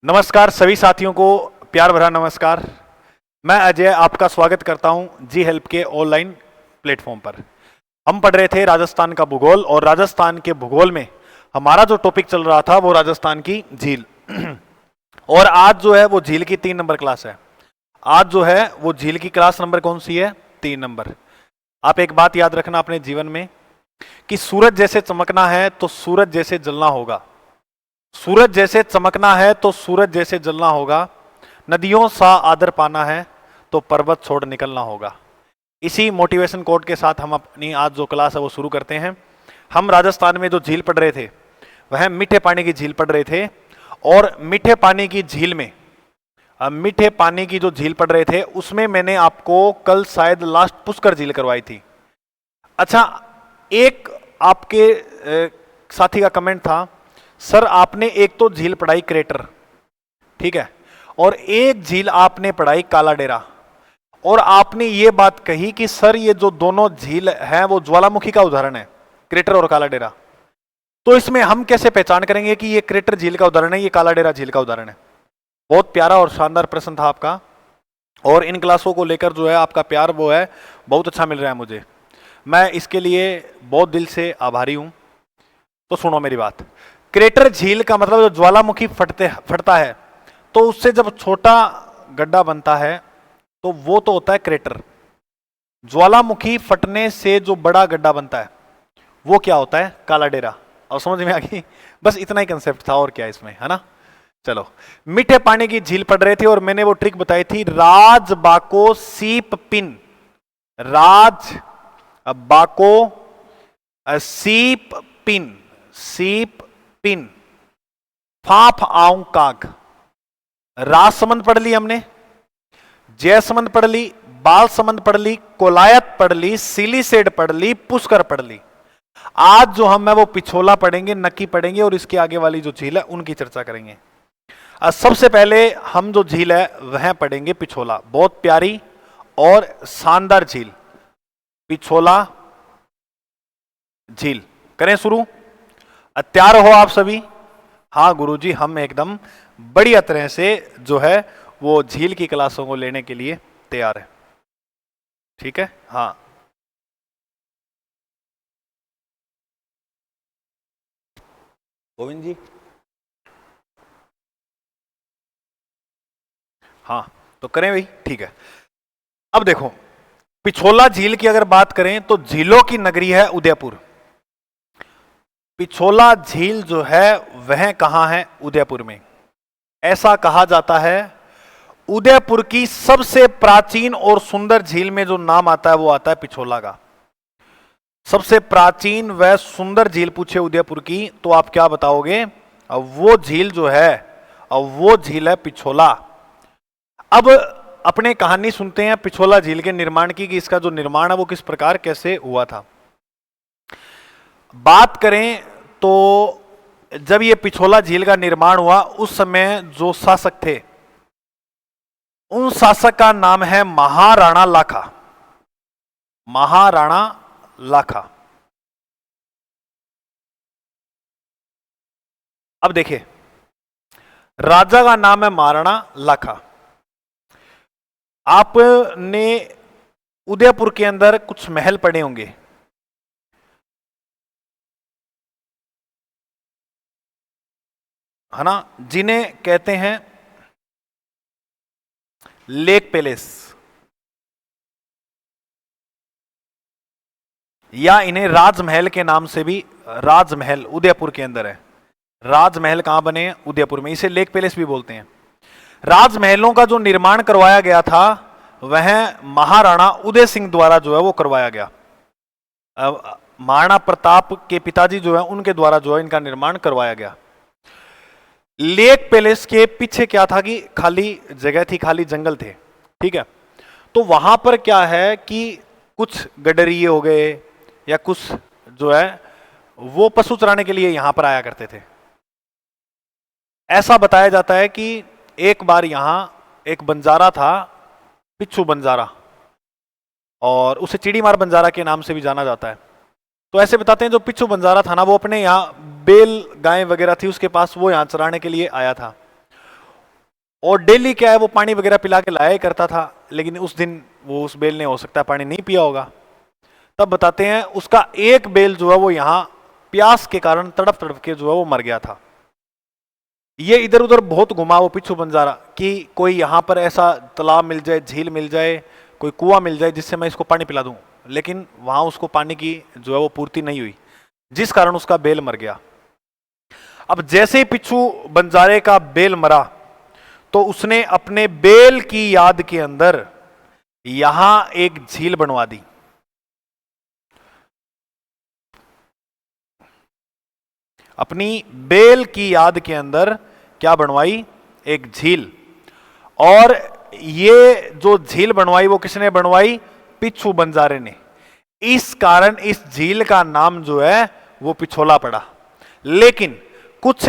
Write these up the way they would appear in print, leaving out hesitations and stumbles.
नमस्कार सभी साथियों को प्यार भरा नमस्कार। मैं अजय आपका स्वागत करता हूं जी हेल्प के ऑनलाइन प्लेटफॉर्म पर। हम पढ़ रहे थे राजस्थान का भूगोल और राजस्थान के भूगोल में हमारा जो टॉपिक चल रहा था वो राजस्थान की झील और आज जो है वो झील की 3 नंबर क्लास है। आज जो है वो झील की क्लास नंबर कौन सी है? 3 नंबर। आप एक बात याद रखना अपने जीवन में कि सूरज जैसे चमकना है तो सूरज जैसे जलना होगा। सूरज जैसे चमकना है तो सूरज जैसे जलना होगा। नदियों सा आदर पाना है तो पर्वत छोड़ निकलना होगा। इसी मोटिवेशन कोट के साथ हम अपनी आज जो क्लास है वो शुरू करते हैं। हम राजस्थान में जो झील पढ़ रहे थे वह मीठे पानी की झील पढ़ रहे थे और मीठे पानी की झील में मीठे पानी की जो झील पढ़ रहे थे उसमें मैंने आपको कल शायद लास्ट पुष्कर झील करवाई थी। अच्छा, एक आपके साथी का कमेंट था, सर आपने एक तो झील पढ़ाई क्रेटर, ठीक है, और एक झील आपने पढ़ाई काला डेरा, और आपने ये बात कही कि सर ये जो दोनों झील हैं वो ज्वालामुखी का उदाहरण है, क्रेटर और काला डेरा। तो इसमें हम कैसे पहचान करेंगे कि ये क्रेटर झील का उदाहरण है, ये काला डेरा झील का उदाहरण है? बहुत प्यारा और शानदार प्रश्न था आपका, और इन क्लासों को लेकर जो है आपका प्यार वो है बहुत अच्छा मिल रहा है मुझे। मैं इसके लिए बहुत दिल से आभारी हूं। तो सुनो मेरी बात। क्रेटर झील का मतलब जो ज्वालामुखी फटता है तो उससे जब छोटा गड्ढा बनता है तो वो तो होता है क्रेटर। ज्वालामुखी फटने से जो बड़ा गड्ढा बनता है वो क्या होता है? काला डेरा। और समझ में आ गई? बस इतना ही कंसेप्ट था और क्या इसमें, है ना। चलो, मीठे पानी की झील पढ़ रहे थे और मैंने वो ट्रिक बताई थी, राज बाको सीप पिन। राज बाको सीप पिन, सीप पिन, फाफ आऊं काग। राजसमंद पढ़ ली हमने, जयसमंद पढ़ ली, बाल समंद पढ़ ली, कोलायत पढ़ ली, सिलीसेड पढ़ ली, पुष्कर पढ़ ली। आज जो हम है वो पिछोला पढ़ेंगे, नक्की पढ़ेंगे और इसके आगे वाली जो झील है उनकी चर्चा करेंगे। सबसे पहले हम जो झील है वह पढ़ेंगे पिछोला। बहुत प्यारी और शानदार झील पिछोला झील। करें शुरू? तैयार हो आप सभी? हाँ गुरुजी, हम एकदम बढ़िया तरह से जो है वो झील की क्लासों को लेने के लिए तैयार है। ठीक है, हाँ। गोविंद जी, हाँ तो करें भाई, ठीक है। अब देखो, पिछोला झील की अगर बात करें तो झीलों की नगरी है उदयपुर। पिछोला झील जो है वह कहां है? उदयपुर में। ऐसा कहा जाता है उदयपुर की सबसे प्राचीन और सुंदर झील में जो नाम आता है वो आता है पिछोला का। सबसे प्राचीन व सुंदर झील पूछे उदयपुर की तो आप क्या बताओगे? अब वो झील जो है, अब वो झील है पिछोला। अब अपने कहानी सुनते हैं पिछोला झील के निर्माण की, कि इसका जो निर्माण है वो किस प्रकार कैसे हुआ था। बात करें तो जब ये पिछोला झील का निर्माण हुआ उस समय जो शासक थे उन शासक का नाम है महाराणा लाखा। महाराणा लाखा। अब देखिए, राजा का नाम है महाराणा लाखा। आपने उदयपुर के अंदर कुछ महल पड़े होंगे, है ना, जिन्हें कहते हैं लेक पैलेस, या इन्हें राजमहल के नाम से भी, राजमहल उदयपुर के अंदर है। राजमहल कहां बने हैं? उदयपुर में। इसे लेक पैलेस भी बोलते हैं। राजमहलों का जो निर्माण करवाया गया था वह महाराणा उदय सिंह द्वारा जो है वो करवाया गया। महाराणा प्रताप के पिताजी जो है उनके द्वारा जो है इनका निर्माण करवाया गया। लेक पैलेस के पीछे क्या था कि खाली जगह थी, खाली जंगल थे, ठीक है। तो वहां पर क्या है कि कुछ गडरिये हो गए या कुछ जो है वो पशु चराने के लिए यहां पर आया करते थे। ऐसा बताया जाता है कि एक बार यहां एक बंजारा था, पिच्छू बंजारा, और उसे चिड़ीमार बंजारा के नाम से भी जाना जाता है। तो ऐसे बताते हैं जो पिच्छू बंजारा था ना वो अपने यहाँ बेल गाय वगैरह थी उसके पास, वो यहाँ चराने के लिए आया था। और डेली क्या है वो पानी वगैरह पिला के लाया ही करता था, लेकिन उस दिन वो उस बेल ने हो सकता है पानी नहीं पिया होगा। तब बताते हैं उसका एक बेल जो है वो यहां प्यास के कारण तड़प तड़प के जो है वो मर गया था। ये इधर उधर बहुत घुमा वो पिच्छू बंजारा कि कोई यहां पर ऐसा तालाब मिल जाए, झील मिल जाए, कोई कुआं मिल जाए जिससे मैं इसको पानी पिला दूं, लेकिन वहां उसको पानी की जो है वो पूर्ति नहीं हुई, जिस कारण उसका बेल मर गया। अब जैसे ही पिच्छू बंजारे का बेल मरा तो उसने अपने बेल की याद के अंदर यहां एक झील बनवा दी। अपनी बेल की याद के अंदर क्या बनवाई? एक झील। और ये जो झील बनवाई वो किसने बनवाई? पिच्छू बंजारे ने। इस कारण इस झील का नाम जो है वो पिछोला पड़ा। लेकिन कुछ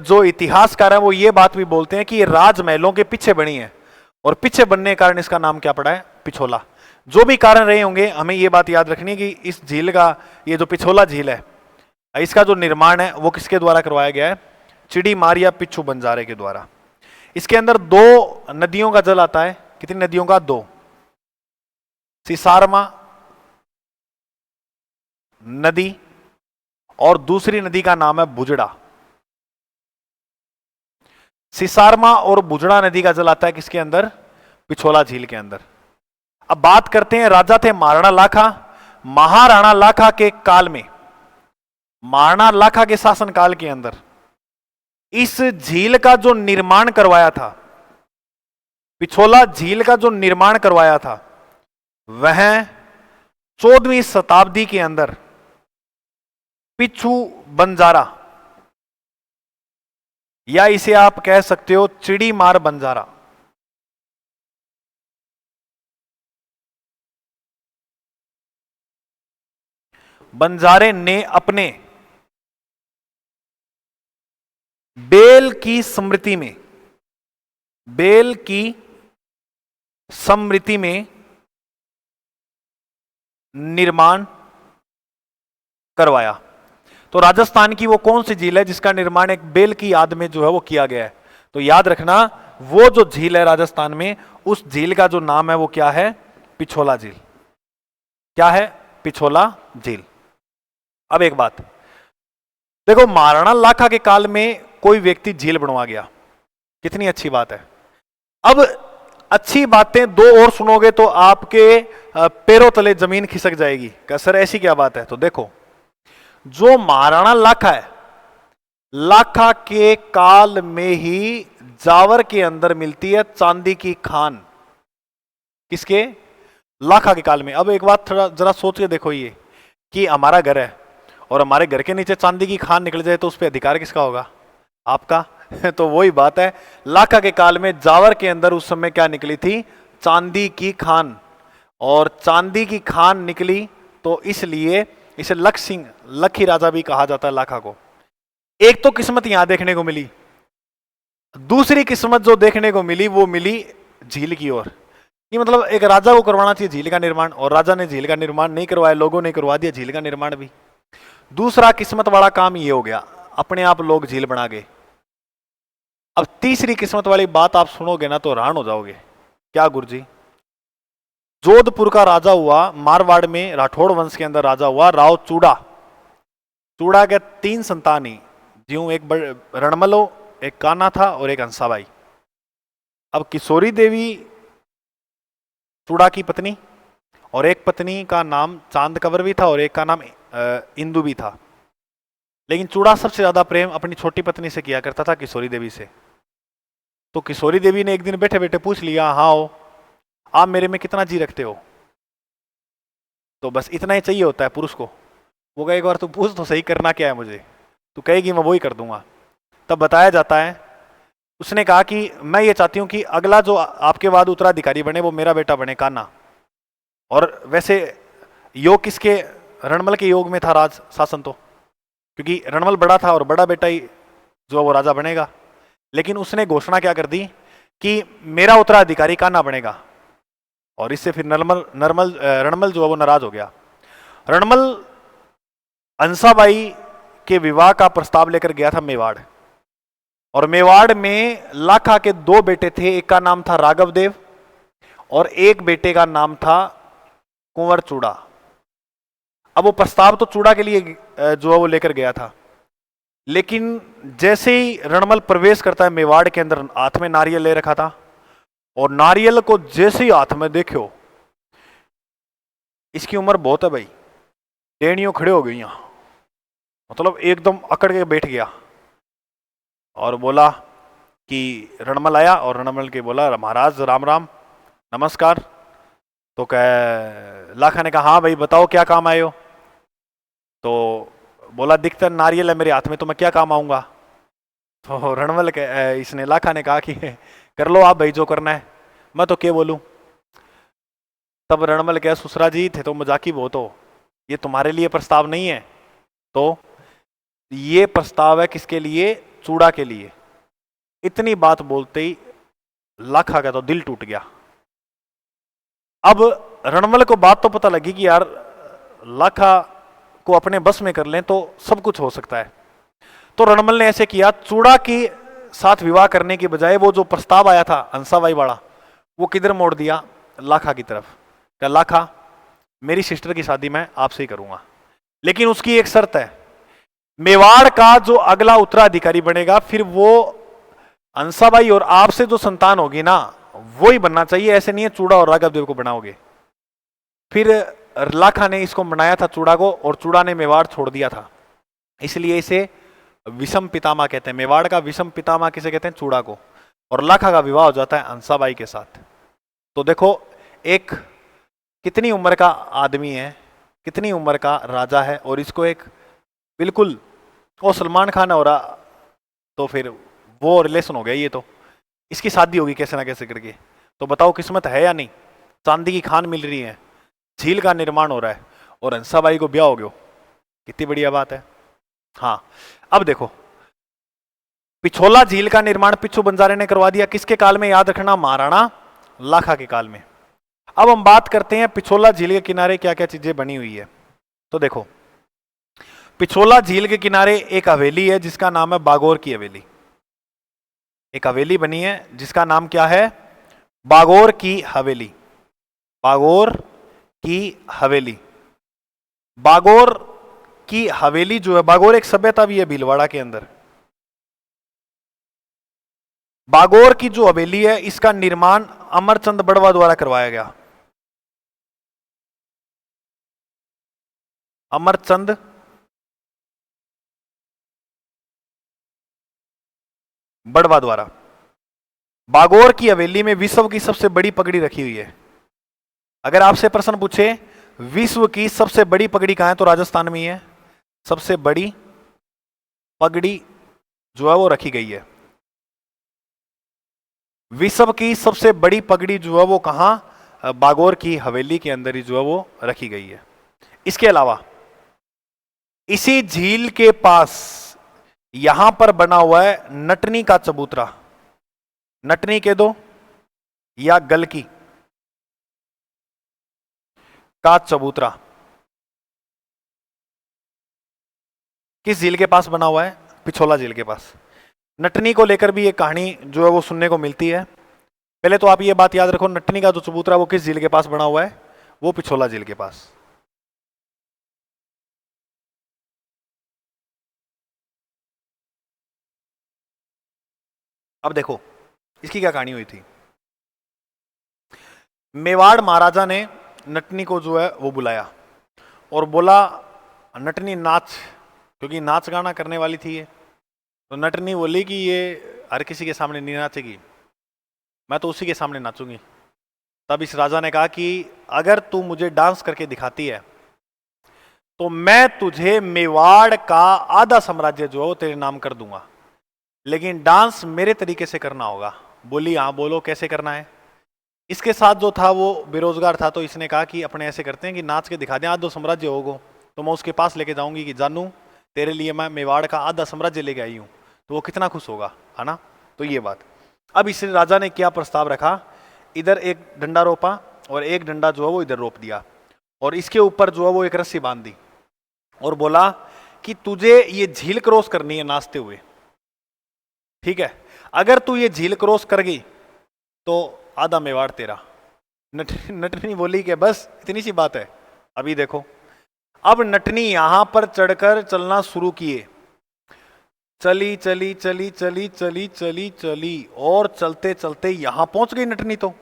जो इतिहासकार हैं वो ये बात भी बोलते हैं कि ये राजमहलों के पीछे बनी है और पीछे बनने के कारण इसका नाम क्या पड़ा है? पिछोला। जो भी कारण रहे होंगे, हमें ये बात याद रखनी है कि इस झील का, ये जो पिछोला झील है, इसका जो निर्माण है वो किसके द्वारा करवाया गया है? चिड़ी मार या पिच्छू बंजारे के द्वारा। इसके अंदर दो नदियों का जल आता है। कितनी नदियों का? दो। सिसारमा नदी और दूसरी नदी का नाम है बुजड़ा। सिसारमा और बुजड़ा नदी का जल आता है किसके अंदर? पिछोला झील के अंदर। अब बात करते हैं, राजा थे महाराणा लाखा। महाराणा लाखा के काल में, महाराणा लाखा के शासनकाल के अंदर इस झील का जो निर्माण करवाया था, पिछोला झील का जो निर्माण करवाया था, वह 14वीं शताब्दी के अंदर पिच्छू बंजारा, या इसे आप कह सकते हो चिड़ी मार बंजारा, बंजारे ने अपने बेल की स्मृति में, बेल की स्मृति में निर्माण करवाया। तो राजस्थान की वो कौन सी झील है जिसका निर्माण एक बेल की याद में जो है वो किया गया है? तो याद रखना, वो जो झील है राजस्थान में, उस झील का जो नाम है वो क्या है? पिछोला झील। क्या है? पिछोला झील। अब एक बात देखो, महाराणा लाखा के काल में कोई व्यक्ति झील बनवा गया, कितनी अच्छी बात है। अब अच्छी बातें दो और सुनोगे तो आपके पैरों तले जमीन खिसक जाएगी। क्या सर ऐसी क्या बात है? तो देखो, जो महाराणा लाखा है, लाखा के काल में ही जावर के अंदर मिलती है चांदी की खान। किसके? लाखा के काल में। अब एक बात थोड़ा जरा सोच के देखो, ये कि हमारा घर है और हमारे घर के नीचे चांदी की खान निकल जाए तो उस पर अधिकार किसका होगा? आपका। तो वही बात है, लाखा के काल में जावर के अंदर उस समय क्या निकली थी? चांदी की खान। और चांदी की खान निकली तो इसलिए इसे लखी राजा भी कहा जाता है लाखा को। एक तो किस्मत यहां देखने को मिली, दूसरी किस्मत जो देखने को मिली वो मिली झील की ओर। ये मतलब एक राजा को करवाना चाहिए झील का निर्माण, और राजा ने झील का निर्माण नहीं करवाया, लोगों ने करवा दिया झील का निर्माण भी। दूसरा किस्मत वाला काम ये हो गया, अपने आप लोग झील बना गए। अब तीसरी किस्मत वाली बात आप सुनोगे ना तो हैरान हो जाओगे। क्या गुरुजी? जोधपुर का राजा हुआ, मारवाड़ में राठौड़ वंश के अंदर राजा हुआ राव चूड़ा। चूड़ा के 3 संतान ही, ज्यों एक रणमलो, एक कान्हा था और एक हंसाबाई। अब किशोरी देवी चूड़ा की पत्नी, और एक पत्नी का नाम चांद कंवर भी था और एक का नाम इंदु भी था। लेकिन चूड़ा सबसे ज्यादा प्रेम अपनी छोटी पत्नी से किया करता था, किशोरी देवी से। तो किशोरी देवी ने एक दिन बैठे बैठे पूछ लिया, हाँ हो, आप मेरे में कितना जी रखते हो? तो बस इतना ही चाहिए होता है पुरुष को। वो कहे एक बार तू पूछ तो सही, करना क्या है मुझे? तू कहेगी मैं वही कर दूंगा। तब बताया जाता है, उसने कहा कि मैं ये चाहती हूं कि अगला जो आपके बाद उत्तराधिकारी बने वो मेरा बेटा बने, कान्हा। और वैसे योग किसके? रणमल के योग में था राज शासन, तो क्योंकि रणमल बड़ा था और बड़ा बेटा ही जो वो राजा बनेगा। लेकिन उसने घोषणा क्या कर दी कि मेरा उत्तराधिकारी कान्हा बनेगा, और इससे फिर रणमल जो है वो नाराज हो गया। रणमल हंसाबाई के विवाह का प्रस्ताव लेकर गया था मेवाड़। और मेवाड़ में लाखा के दो बेटे थे, एक का नाम था राघव देव और एक बेटे का नाम था कुंवर चूड़ा। अब वो प्रस्ताव तो चूड़ा के लिए जो है वो लेकर गया था, लेकिन जैसे ही रणमल प्रवेश करता है मेवाड़ के अंदर, हाथ में नारियल ले रखा था और नारियल को जैसे ही हाथ में देखो, इसकी उम्र बहुत है भाई, टेनियों खड़े हो गई यहां, मतलब एकदम अकड़ के बैठ गया और बोला कि रणमल आया और रणमल के बोला महाराज राम राम नमस्कार। तो कह लाखा ने कहा हाँ भाई बताओ क्या काम आए हो। तो बोला दिखता नारियल है मेरे हाथ में तो मैं क्या काम आऊंगा। तो रणमल के इसने लाखा ने कहा कि कर लो आप भाई जो करना है, मैं तो क्या बोलूं। तब रणमल कह सुसरा जी थे तो मजाकी बहुत हो, ये तुम्हारे लिए प्रस्ताव नहीं है, तो ये प्रस्ताव है किसके लिए, चूड़ा के लिए। इतनी बात बोलते ही लाखा का तो दिल टूट गया। अब रणमल को बात तो पता लगी कि यार लाखा को अपने बस में कर लें तो सब कुछ हो सकता है। तो रणमल ने ऐसे किया, चूड़ा के साथ विवाह करने के बजाय वो जो प्रस्ताव आया था हंसाबाई वाला, वो किधर मोड़ दिया, लाखा की तरफ। क्या लाखा मेरी सिस्टर की शादी मैं आपसे ही करूंगा, लेकिन उसकी एक शर्त है, मेवाड़ का जो अगला उत्तराधिकारी बनेगा फिर वो हंसाबाई और आपसे जो संतान होगी ना वो ही बनना चाहिए, ऐसे नहीं है चूड़ा और राघव देव को बनाओगे। फिर लाखा ने इसको बनाया था चूड़ा को, और चूड़ा ने मेवाड़ छोड़ दिया था, इसलिए इसे विषम पितामह कहते हैं। मेवाड़ का विषम पितामह किसे कहते हैं, चूड़ा को। और लाखा का विवाह हो जाता है हंसाबाई के साथ। तो देखो एक कितनी उम्र का आदमी है, कितनी उम्र का राजा है, और इसको एक बिल्कुल वो सलमान खान हो रहा, तो फिर वो रिलेशन हो गया, ये तो इसकी शादी होगी कैसे ना कैसे करके। तो बताओ किस्मत है या नहीं, चांदी की खान मिल रही है, झील का निर्माण हो रहा है और हंसाबाई को ब्याह हो गया, कितनी बढ़िया बात है। हाँ अब देखो पिछोला झील का निर्माण पिच्छू बंजारे ने करवा दिया, किसके काल में, याद रखना महाराणा लाखा के काल में। अब हम बात करते हैं पिछोला झील के किनारे क्या क्या चीजें बनी हुई है। तो देखो पिछोला झील के किनारे एक हवेली है जिसका नाम है बागोर की हवेली। एक हवेली बनी है जिसका नाम क्या है, बागोर की हवेली। बागोर की हवेली, बागोर की हवेली जो है, बागोर एक सभ्यता भी है भीलवाड़ा के अंदर। बागोर की जो हवेली है इसका निर्माण अमरचंद बड़वा द्वारा करवाया गया। अमरचंद बड़वा द्वारा। बागोर की हवेली में विश्व की सबसे बड़ी पगड़ी रखी हुई है। अगर आपसे प्रश्न पूछे विश्व की सबसे बड़ी पगड़ी कहां है, तो राजस्थान में ही है। सबसे बड़ी पगड़ी जो है वो रखी गई है, विश्व की सबसे बड़ी पगड़ी जो है वो कहां, बागोर की हवेली के अंदर ही जो है वो रखी गई है। इसके अलावा इसी झील के पास यहां पर बना हुआ है नटनी का चबूतरा। नटनी कह दो या गलकी का चबूतरा, किस झील के पास बना हुआ है, पिछोला झील के पास। नटनी को लेकर भी एक कहानी जो है वो सुनने को मिलती है। पहले तो आप ये बात याद रखो, नटनी का जो चबूतरा वो किस झील के पास बना हुआ है, वो पिछोला झील के पास। अब देखो इसकी क्या कहानी हुई थी। मेवाड़ महाराजा ने नटनी को जो है वो बुलाया और बोला नटनी नाच, क्योंकि नाच गाना करने वाली थी ये। तो नटनी बोली कि ये हर किसी के सामने नहीं नाचेगी, मैं तो उसी के सामने नाचूंगी। तब इस राजा ने कहा कि अगर तू मुझे डांस करके दिखाती है तो मैं तुझे मेवाड़ का आधा साम्राज्य जो है वो तेरे नाम कर दूंगा, लेकिन डांस मेरे तरीके से करना होगा। बोली हाँ बोलो कैसे करना है। इसके साथ जो था वो बेरोजगार था, तो इसने कहा कि अपने ऐसे करते हैं कि नाच के दिखा दें आधो साम्राज्य होगो, तो मैं उसके पास लेके जाऊंगी कि जानू तेरे लिए मैं मेवाड़ का आधा साम्राज्य लेके आई हूं, तो वो कितना खुश होगा, है ना। तो ये बात। अब इस राजा ने क्या प्रस्ताव रखा, इधर एक डंडा रोपा और एक डंडा जो है वो इधर रोप दिया, और इसके ऊपर जो है वो एक रस्सी बांध दी और बोला कि तुझे ये झील क्रॉस करनी है नाचते हुए, ठीक है, अगर तू ये झील क्रॉस कर गई तो आधा मेवाड़ तेरा। नटनी बोली कि बस इतनी सी बात है। अभी देखो, अब नटनी यहां पर चढ़कर चलना शुरू किए, चली चली चली चली चली चली चली और चलते चलते यहां पहुंच गई नटनी। तो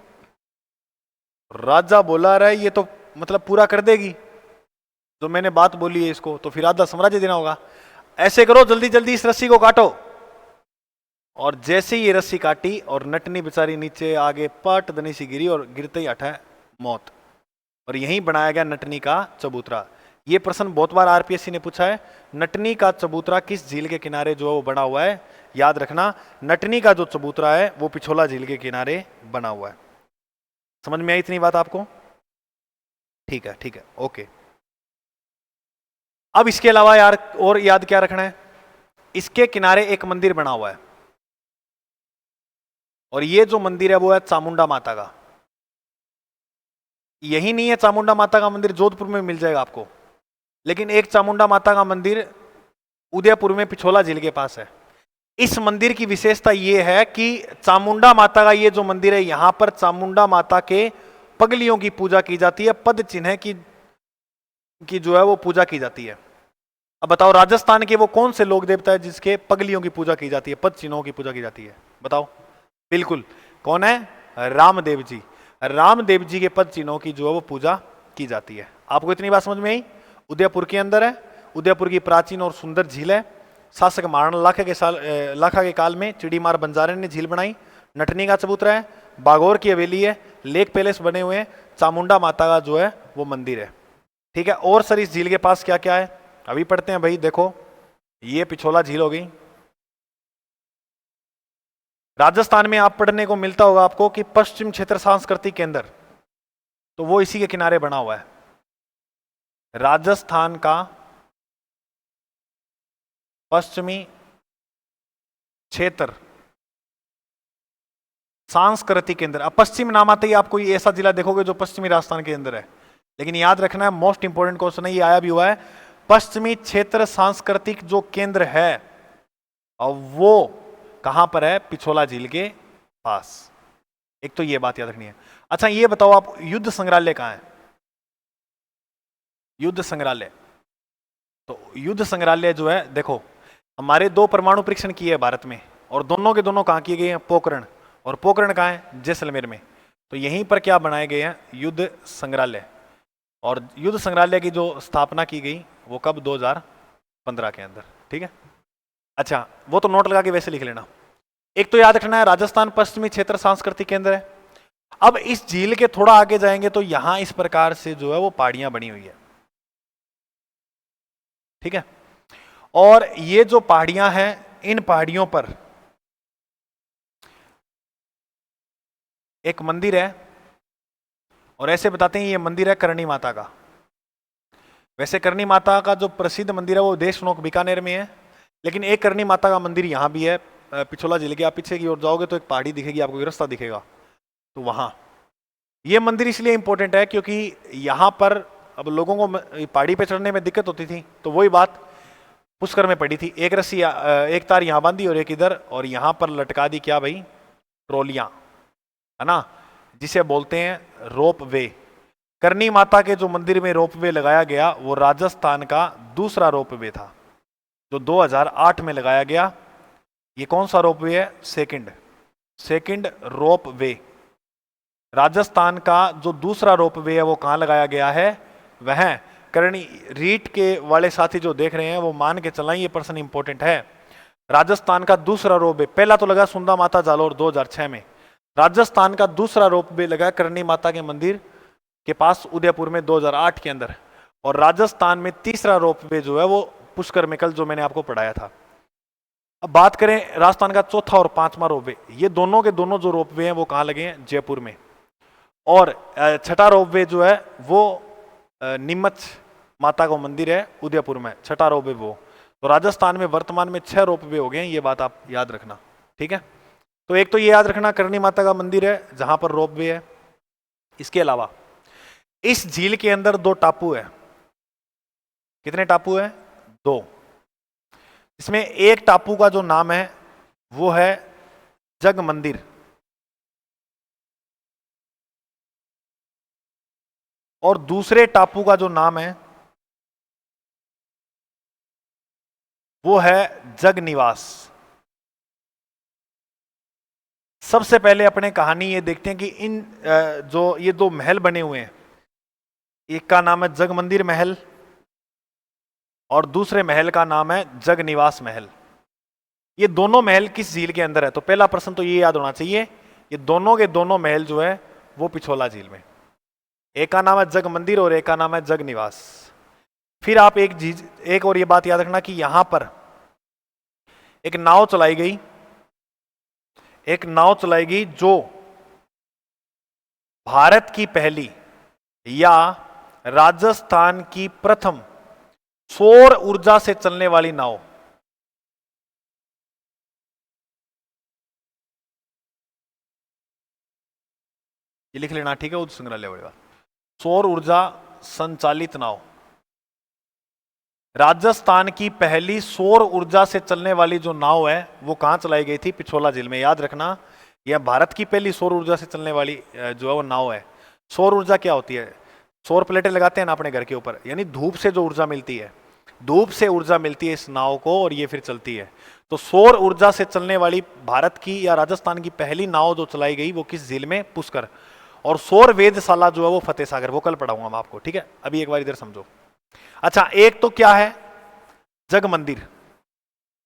राजा बोला रहा ये तो मतलब पूरा कर देगी जो मैंने बात बोली है इसको, तो फिर आधा साम्राज्य देना होगा। ऐसे करो, जल्दी जल्दी इस रस्सी को काटो। और जैसे ही ये रस्सी काटी और नटनी बेचारी नीचे आगे पट दनी सी गिरी और गिरते ही हटा मौत। और यहीं बनाया गया नटनी का चबूतरा। ये प्रश्न बहुत बार आरपीएससी ने पूछा है, नटनी का चबूतरा किस झील के किनारे जो है वो बना हुआ है। याद रखना, नटनी का जो चबूतरा है वो पिछोला झील के किनारे बना हुआ है। समझ में आई इतनी बात आपको? ठीक है, ठीक है, ओके। अब इसके अलावा यार और याद क्या रखना है, इसके किनारे एक मंदिर बना हुआ है और ये जो मंदिर है वो है चामुंडा माता का। यही नहीं है, चामुंडा माता का मंदिर जोधपुर में मिल जाएगा आपको, लेकिन एक चामुंडा माता का मंदिर उदयपुर में पिछोला झील के पास है। इस मंदिर की विशेषता यह है कि चामुंडा माता का ये जो मंदिर है, यहां पर चामुंडा माता के पगलियों की पूजा की जाती है, पद चिन्ह की जो है वो पूजा की जाती है। अब बताओ, राजस्थान के वो कौन से लोक देवता है जिसके पगलियों की पूजा की जाती है, पद चिन्हों की पूजा की जाती है? बताओ। बिल्कुल, कौन है? रामदेव जी। रामदेव जी के पद चिन्हों की जो है वो पूजा की जाती है। आपको इतनी बात समझ में आई? उदयपुर के अंदर है, उदयपुर की प्राचीन और सुंदर झील है। शासक महाराणा लाखा के काल में चिड़ीमार बंजारे ने झील बनाई। नटनी का चबूतरा है, बागौर की हवेली है, लेक पैलेस बने हुए हैं, चामुंडा माता का जो है वो मंदिर है। ठीक है, और सर इस झील के पास क्या क्या है अभी पढ़ते हैं भाई। देखो, ये पिछोला झील हो गई। राजस्थान में आप पढ़ने को मिलता होगा आपको कि पश्चिम क्षेत्र सांस्कृतिक केंद्र, तो वो इसी के किनारे बना हुआ है। राजस्थान का पश्चिमी क्षेत्र सांस्कृतिक केंद्र। अब पश्चिम नाम आते ही आपको ये ऐसा जिला देखोगे जो पश्चिमी राजस्थान के अंदर है, लेकिन याद रखना है, मोस्ट इंपोर्टेंट क्वेश्चन है, ये आया भी हुआ है। पश्चिमी क्षेत्र सांस्कृतिक जो केंद्र है और वो कहां पर है? पिछोला झील के पास। एक तो ये बात याद रखनी है। अच्छा ये बताओ आप, युद्ध संग्रहालय कहां है? युद्ध संग्रहालय, तो युद्ध संग्रहालय जो है, देखो हमारे 2 परमाणु परीक्षण किए हैं भारत में, और दोनों के दोनों कहां किए गए हैं? पोखरण। और पोखरण कहां है? जैसलमेर में। तो यहीं पर क्या बनाए गए हैं? युद्ध संग्रहालय। और युद्ध संग्रहालय की जो स्थापना की गई वो कब? 2015 के अंदर। ठीक है, अच्छा वो तो नोट लगा के वैसे लिख लेना। एक तो याद रखना है, राजस्थान पश्चिमी क्षेत्र सांस्कृतिक केंद्र है। अब इस झील के थोड़ा आगे जाएंगे तो यहां इस प्रकार से जो है वो पहाड़ियां बनी हुई है। ठीक है, और ये जो पहाड़ियां हैं, इन पहाड़ियों पर एक मंदिर है, और ऐसे बताते हैं ये मंदिर है करणी माता का। वैसे करणी माता का जो प्रसिद्ध मंदिर है वो देशनोक बीकानेर में है, लेकिन एक करणी माता का मंदिर यहाँ भी है पिछोला जिले के। आप पीछे की ओर जाओगे तो एक पहाड़ी दिखेगी आपको, रास्ता दिखेगा, तो वहां ये मंदिर इसलिए इंपॉर्टेंट है क्योंकि यहाँ पर अब लोगों को पहाड़ी पे चढ़ने में दिक्कत होती थी, तो वही बात पुष्कर में पड़ी थी। एक रस्सी एक तार यहाँ बांधी और एक इधर, और यहाँ पर लटका दी क्या भाई? ट्रोलियां, है ना, जिसे बोलते हैं रोप वे। करणी माता के जो मंदिर में रोप वे लगाया गया वो राजस्थान का दूसरा रोप वे था जो 2008 में लगाया गया। ये कौन सा रोप वे है? सेकंड रोप वे। राजस्थान का जो दूसरा रोप वे है वो कहां लगाया गया है? वह करणी रीट के वाले साथी जो देख रहे हैं वो मान के चलाएं, ये प्रश्न इंपॉर्टेंट है। राजस्थान का दूसरा रोप वे, पहला तो लगा सुंदा माता जालोर 2006 में, राजस्थान का दूसरा रोप वे लगा करणी माता के मंदिर के पास उदयपुर में 2008 के अंदर, और राजस्थान में तीसरा रोप वे जो है वो पुष्कर में, कल जो मैंने आपको पढ़ाया था। अब बात करें राजस्थान का चौथा और 5वां रोप वे, ये दोनों के दोनों जो रोप वे हैं वो कहाँ लगे हैं? जयपुर में। और छठा रोप वे जो है वो नीमच माता का मंदिर है उदयपुर में, छठा रोप वे वो। तो राजस्थान में वर्तमान में 6 रोप वे हो गए हैं, ये बात आप याद रखना। ठीक है, तो एक तो ये याद रखना करणी माता का मंदिर है जहां पर रोप वे है। इसके अलावा इस झील के अंदर 2 टापू है। कितने टापू है? 2। इसमें एक टापू का जो नाम है वो है जग मंदिर। और दूसरे टापू का जो नाम है वो है जग निवास। सबसे पहले अपने कहानी ये देखते हैं कि इन जो ये दो महल बने हुए हैं, एक का नाम है जग मंदिर महल और दूसरे महल का नाम है जग निवास महल। ये दोनों महल किस झील के अंदर है? तो पहला प्रश्न तो ये याद होना चाहिए, ये दोनों के दोनों महल जो है वो पिछोला झील में। एक का नाम है जग मंदिर और एक का नाम है जग निवास। फिर आप एक और ये बात याद रखना कि यहां पर एक नाव चलाई गई, एक नाव चलाई गई जो भारत की पहली या राजस्थान की प्रथम सौर ऊर्जा से चलने वाली नाव। ये लिख लेना, ठीक है? उच्च संग्रहालय बड़ेगा, सौर ऊर्जा संचालित नाव। राजस्थान की पहली सौर ऊर्जा से चलने वाली जो नाव है वो कहां चलाई गई थी? पिछोला झील में। याद रखना, यह भारत की पहली सौर ऊर्जा से चलने वाली जो है वो नाव है। सौर ऊर्जा क्या होती है? सौर प्लेटें लगाते हैं ना अपने घर के ऊपर, यानी धूप से जो ऊर्जा मिलती है, धूप से ऊर्जा मिलती है इस नाव को और ये फिर चलती है। तो सौर ऊर्जा से चलने वाली भारत की या राजस्थान की पहली नाव जो चलाई गई वो किस झील में? पुष्कर। और सौर वेधशाला जो है वो फतेह सागर, वो कल पढ़ाऊंगा मैं आपको, ठीक है? अभी एक बार इधर समझो। अच्छा, एक तो क्या है? जग मंदिर,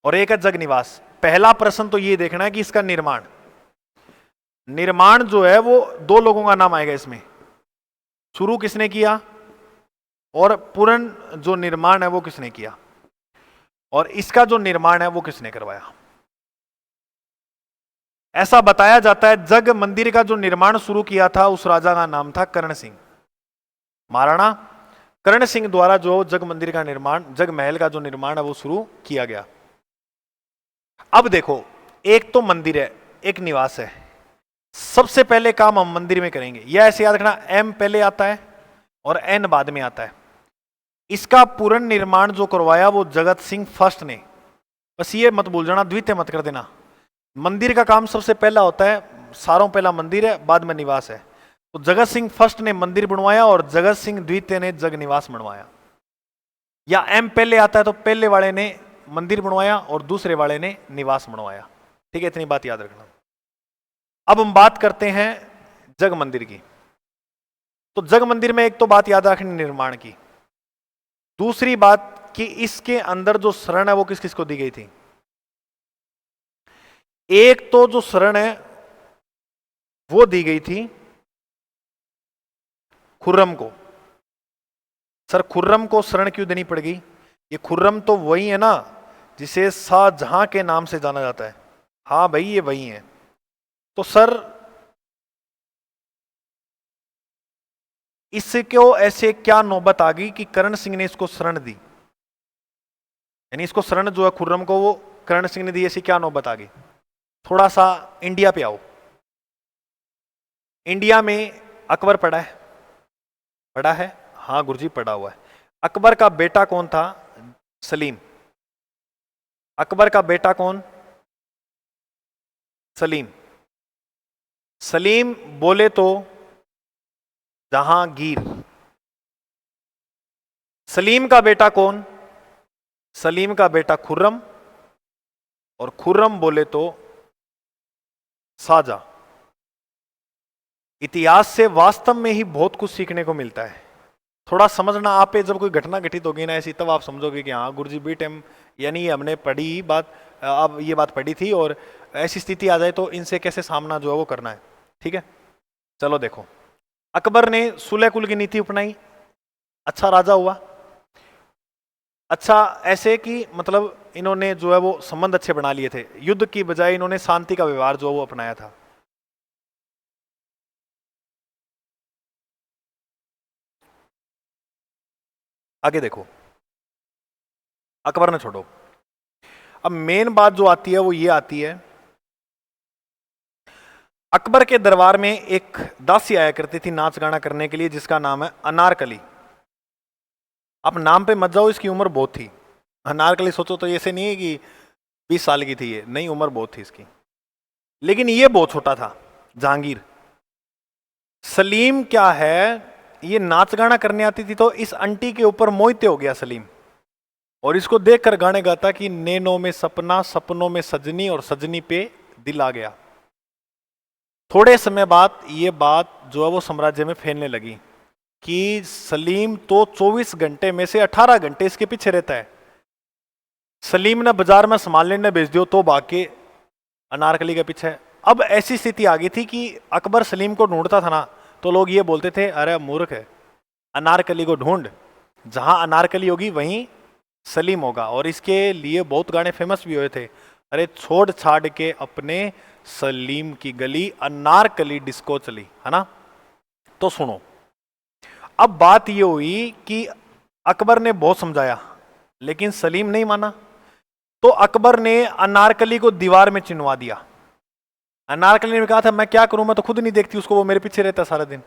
और एक है जग निवास। पहला प्रश्न तो ये देखना है कि इसका निर्माण जो है वो दो लोगों का नाम आएगा इसमें। शुरू किसने किया और पूर्ण जो निर्माण है वो किसने किया, और इसका जो निर्माण है वो किसने करवाया। ऐसा बताया जाता है जग मंदिर का जो निर्माण शुरू किया था उस राजा का नाम था कर्ण सिंह। महाराणा कर्ण सिंह द्वारा जो जग मंदिर का निर्माण, जग महल का जो निर्माण है वो शुरू किया गया। अब देखो, एक तो मंदिर है, एक निवास है। सबसे पहले काम हम मंदिर में करेंगे। यह ऐसे याद रखना, एम पहले आता है और एन बाद में आता है। इसका पूर्ण निर्माण जो करवाया वो जगत सिंह फर्स्ट ने। बस ये मत भूल जाना, द्वितीय मत कर देना। मंदिर का काम सबसे पहला होता है, सारों पहला मंदिर है, बाद में निवास है। तो जगत सिंह फर्स्ट ने मंदिर बनवाया और जगत सिंह द्वितीय ने जग निवास बनवाया। या एम पहले आता है तो पहले वाले ने मंदिर बनवाया और दूसरे वाले ने निवास बनवाया। ठीक है, इतनी बात याद रखना। अब हम बात करते हैं जग मंदिर की। तो जग मंदिर में एक तो बात याद रखनी निर्माण की, दूसरी बात कि इसके अंदर जो शरण है वो किस किस को दी गई थी। एक तो जो शरण है वो दी गई थी खुर्रम को। सर खुर्रम को शरण क्यों देनी पड़ गई? ये खुर्रम तो वही है ना जिसे शाहजहां के नाम से जाना जाता है। हाँ भाई, ये वही है। तो सर इसको ऐसे क्या नौबत आ गई कि करण सिंह ने इसको शरण दी, यानी इसको शरण जो है खुर्रम को वो करण सिंह ने दी, ऐसी क्या नौबत आ गई? थोड़ा सा इंडिया पे आओ। इंडिया में अकबर पढ़ा है? पढ़ा है, हाँ गुरुजी पढ़ा हुआ है। अकबर का बेटा कौन था? सलीम। अकबर का बेटा कौन? सलीम। सलीम बोले तो जहांगीर। सलीम का बेटा कौन? सलीम का बेटा खुर्रम, और खुर्रम बोले तो शाहजहां। इतिहास से वास्तव में ही बहुत कुछ सीखने को मिलता है। थोड़ा समझना, आप पे जब कोई घटना घटित होगी ना ऐसी, तब आप समझोगे कि हाँ गुरुजी बी टाइम यानी हमने पढ़ी बात, अब ये बात पढ़ी थी और ऐसी स्थिति आ जाए तो इनसे कैसे सामना जो है वो करना है। ठीक है, चलो देखो, अकबर ने सुलह कुल की नीति अपनाई, अच्छा राजा हुआ। अच्छा ऐसे कि मतलब इन्होंने जो है वो संबंध अच्छे बना लिए थे, युद्ध की बजाय इन्होंने शांति का व्यवहार जो है वो अपनाया था। आगे देखो, अकबर ने छोड़ो, अब मेन बात जो आती है वो ये आती है, अकबर के दरबार में एक दासी आया करती थी नाच गाना करने के लिए, जिसका नाम है अनारकली। आप नाम पे मत जाओ, इसकी उम्र बहुत थी। अनारकली सोचो तो ऐसे नहीं है कि 20 साल की थी ये, नहीं उम्र बहुत थी इसकी, लेकिन ये बहुत छोटा था जहांगीर। सलीम क्या है, ये नाच गाना करने आती थी तो इस आंटी के ऊपर मोहित हो गया सलीम, और इसको देखकर गाने गाता कि नैनों में सपना, सपनों में सजनी, और सजनी पे दिल आ गया। थोड़े समय बाद ये बात जो है वो साम्राज्य में फैलने लगी कि सलीम तो 24 घंटे में से 18 घंटे इसके पीछे रहता है। सलीम ने बाजार में सामान लेने भेज दियो तो भाग के अनारकली के पीछे। अब ऐसी स्थिति आ गई थी कि अकबर सलीम को ढूंढता था ना, तो लोग ये बोलते थे, अरे मूर्ख है, अनारकली को ढूंढ, जहां अनारकली होगी वहीं सलीम होगा। और इसके लिए बहुत गाने फेमस भी हुए थे, अरे छोड़ छाड़ के अपने सलीम की गली, अनारकली डिस्को चली, है ना। तो सुनो, अब बात ये हुई कि अकबर ने बहुत समझाया लेकिन सलीम नहीं माना, तो अकबर ने अनारकली को दीवार में चिनवा दिया। अनारकली ने कहा था मैं क्या करूं, मैं तो खुद नहीं देखती उसको, वो मेरे पीछे रहता सारा दिन।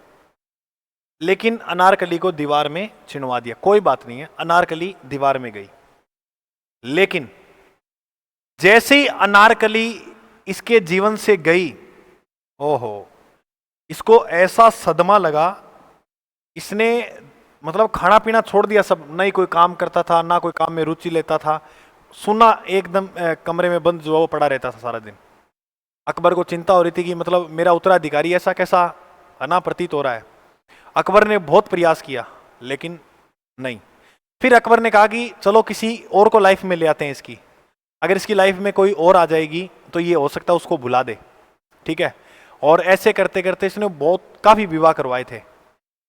लेकिन अनारकली को दीवार में चिनवा दिया, कोई बात नहीं है, अनारकली दीवार में गई। लेकिन जैसे ही अनारकली इसके जीवन से गई, ओहो, इसको ऐसा सदमा लगा, इसने मतलब खाना पीना छोड़ दिया सब, नहीं कोई काम करता था, ना कोई काम में रुचि लेता था, सुना एकदम कमरे में बंद जो है वो पड़ा रहता था सारा दिन। अकबर को चिंता हो रही थी कि मतलब मेरा उत्तराधिकारी ऐसा कैसा है ना प्रतीत हो रहा है। अकबर ने बहुत प्रयास किया लेकिन नहीं। फिर अकबर ने कहा कि चलो किसी और को लाइफ में ले आते हैं इसकी, अगर इसकी लाइफ में कोई और आ जाएगी तो ये हो सकता है उसको भुला दे, ठीक है। और ऐसे करते करते इसने काफी विवाह करवाए थे,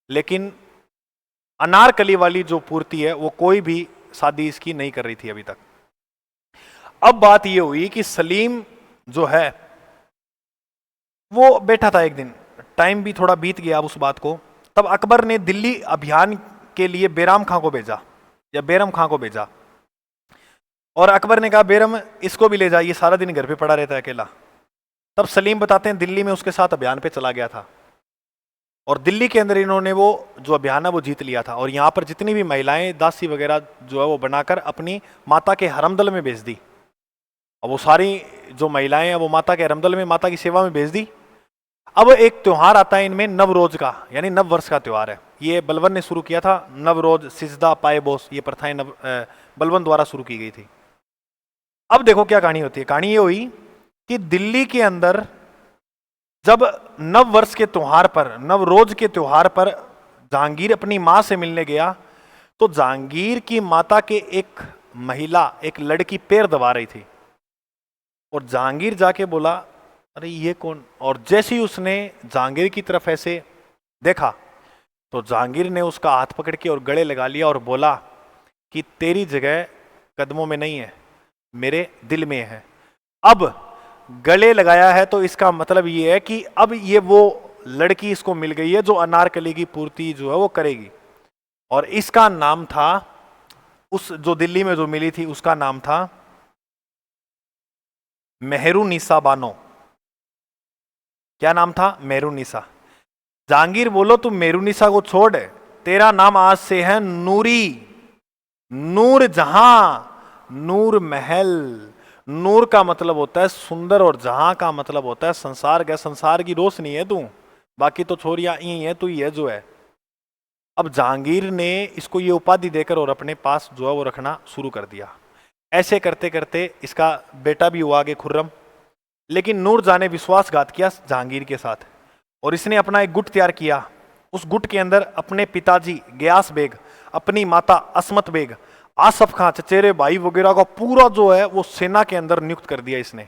लेकिन अनारकली वाली जो पूर्ति है वो कोई भी शादी इसकी नहीं कर रही थी अभी तक। अब बात ये हुई कि सलीम जो है वो बैठा था एक दिन, टाइम भी थोड़ा बीत गया अब उस बात को। तब अकबर ने दिल्ली अभियान के लिए बैराम खां को भेजा, या बैरम खां को भेजा, और अकबर ने कहा बैरम इसको भी ले जाइए, सारा दिन घर पे पड़ा रहता है अकेला। तब सलीम बताते हैं दिल्ली में उसके साथ अभियान पे चला गया था, और दिल्ली के अंदर इन्होंने वो जो अभियान है वो जीत लिया था। और यहाँ पर जितनी भी महिलाएं दासी वगैरह जो है वो बनाकर अपनी माता के हरमदल में भेज दी, और वो सारी जो महिलाएं हैं वो माता के हरमदल में माता की सेवा में भेज दी। अब एक त्योहार आता है इनमें नवरोज का, यानी नव वर्ष का त्योहार है, ये बलबन ने शुरू किया था। नवरोज, सिजदा, पाएबोस, ये प्रथाएं बलबन द्वारा शुरू की गई थी। अब देखो क्या कहानी होती है। कहानी ये हुई कि दिल्ली के अंदर जब नव वर्ष के त्योहार पर, नवरोज के त्योहार पर जहांगीर अपनी मां से मिलने गया, तो जहांगीर की माता के एक महिला, एक लड़की पैर दबा रही थी, और जहांगीर जाके बोला अरे ये कौन। और जैसे ही उसने जहांगीर की तरफ ऐसे देखा तो जहांगीर ने उसका हाथ पकड़ के और गले लगा लिया और बोला कि तेरी जगह कदमों में नहीं है, मेरे दिल में है। अब गले लगाया है तो इसका मतलब ये है कि अब ये वो लड़की इसको मिल गई है जो अनारकली की पूर्ति जो है वो करेगी। और इसका नाम था, उस जो दिल्ली में जो मिली थी उसका नाम था मेहरुनिसा बानो। क्या नाम था? मेहरुनिसा। जहांगीर बोलो तू मेहरुनिसा को छोड़, तेरा नाम आज से है नूरी, नूर जहां, नूर महल। नूर का मतलब होता है सुंदर और जहां का मतलब होता है संसार का, संसार की रोशनी है तू, बाकी तो छोरियां यही है, तू ही है जो है। अब जहांगीर ने इसको ये उपाधि देकर और अपने पास जो है वो रखना शुरू कर दिया। ऐसे करते करते इसका बेटा भी हुआ आगे, खुर्रम। लेकिन नूरजहां ने विश्वासघात किया जहांगीर के साथ, और इसने अपना एक गुट तैयार किया। उस गुट के अंदर अपने पिताजी गयास बेग, अपनी माता असमत बेग, आसफ खां, चचेरे भाई वगैरह का पूरा जो है वो सेना के अंदर नियुक्त कर दिया इसने।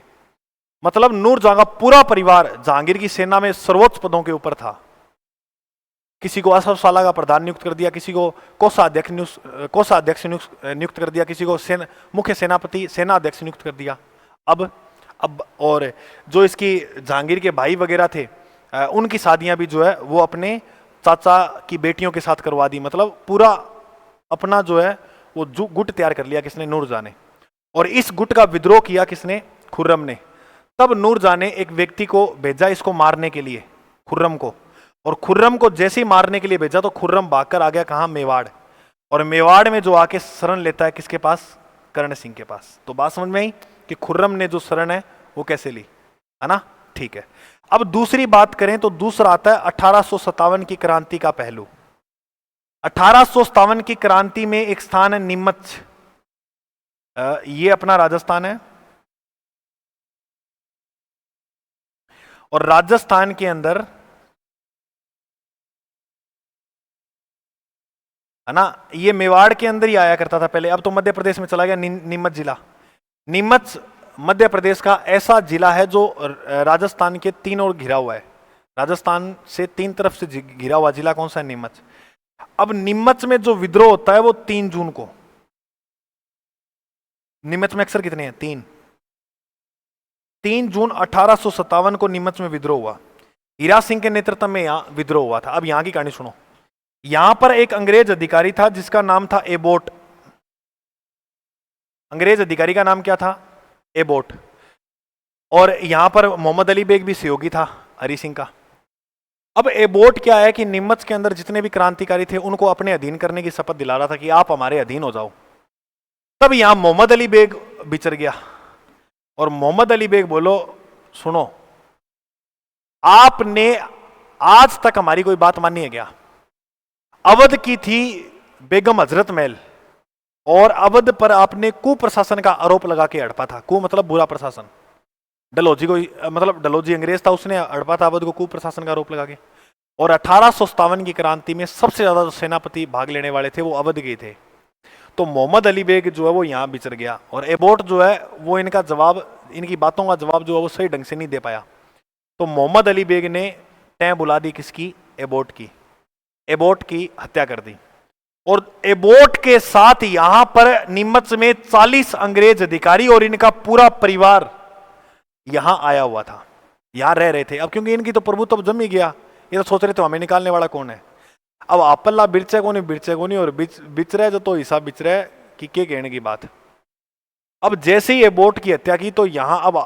मतलब नूरजहां का पूरा परिवार जहांगीर की सेना में सर्वोच्च पदों के ऊपर था। किसी को असफ साला का प्रधान नियुक्त कर दिया, किसी को कोषाध्यक्ष नियुक्त कर दिया, किसी को मुख्य सेनापति, सेना अध्यक्ष नियुक्त कर दिया। अब और जो इसकी जहांगीर के भाई वगैरह थे उनकी शादियां भी जो है वो अपने चाचा की बेटियों के साथ करवा दी। मतलब पूरा अपना जो है वो गुट तैयार कर लिया किसने? नूरजहां ने। और इस गुट का विद्रोह किया किसने? खुर्रम ने। तब नूरजहां ने एक व्यक्ति को भेजा इसको मारने के लिए, खुर्रम को। और खुर्रम को जैसे ही मारने के लिए भेजा तो खुर्रम भागकर आ गया कहां? मेवाड़। और मेवाड़ में जो आके शरण लेता है किसके पास? कर्ण सिंह के पास। तो बात समझ में आई कि खुर्रम ने जो शरण है वो कैसे ली, है ना। ठीक है, अब दूसरी बात करें तो दूसरा आता है 1857 की क्रांति का पहलू। 1857 की क्रांति में एक स्थान है नीमच, ये अपना राजस्थान है, और राजस्थान के अंदर, है ना, ये मेवाड़ के अंदर ही आया करता था पहले, अब तो मध्य प्रदेश में चला गया। नीमच जिला, नीमच मध्य प्रदेश का ऐसा जिला है जो राजस्थान के तीन ओर घिरा हुआ है। राजस्थान से तीन तरफ से घिरा हुआ जिला कौन सा है? नीमच। अब नीमच में जो विद्रोह होता है वो 3 जून को, नीमच में अक्सर कितने हैं? 3 जून 1857 को नीमच में विद्रोह हुआ। हीरा सिंह के नेतृत्व में यहां विद्रोह हुआ था। अब यहां की कहानी सुनो। यहां पर एक अंग्रेज अधिकारी था जिसका नाम था एबोट। अंग्रेज अधिकारी का नाम क्या था? एबोट। और यहां पर मोहम्मद अली बेग भी सहयोगी था हरि सिंह का। अब एबोट क्या है कि नीमच के अंदर जितने भी क्रांतिकारी थे उनको अपने अधीन करने की शपथ दिला रहा था कि आप हमारे अधीन हो जाओ। तब यहां मोहम्मद अली बेग विचर गया और मोहम्मद अली बेग बोलो, सुनो, आपने आज तक हमारी कोई बात मानी है क्या? अवध की थी बेगम हजरत महल और अवध पर आपने कुप्रशासन का आरोप लगा के हड़पा था। कु मतलब बुरा प्रशासन। डलहौजी को, मतलब डलहौजी अंग्रेज था, उसने हड़पा था अवध को कुप्रशासन का आरोप लगा के। और 1857 की क्रांति में सबसे ज्यादा जो सेनापति भाग लेने वाले थे वो अवध के थे। तो मोहम्मद अली बेग जो है वो यहां बिचर गया और एबोट जो है वो इनका जवाब, इनकी बातों का जवाब जो है वो सही ढंग से नहीं दे पाया। तो मोहम्मद अली बेग ने तय बुला दी किसकी? एबोट की। एबोट की हत्या कर दी और एबोट के साथ यहां पर नीमच में 40 अंग्रेज अधिकारी और इनका पूरा परिवार यहां आया हुआ था, यहां रह रहे थे। अब क्योंकि इनकी तो प्रभुत्व जम ही गया, ये तो सोच रहे थे हमें निकालने वाला कौन है। अब आपल्ला बिरचे को नहीं और बिच रहे जो तो हिसाब बिच रहे कि के कहने की बात। अब जैसे ही एबोट की हत्या की तो यहां अब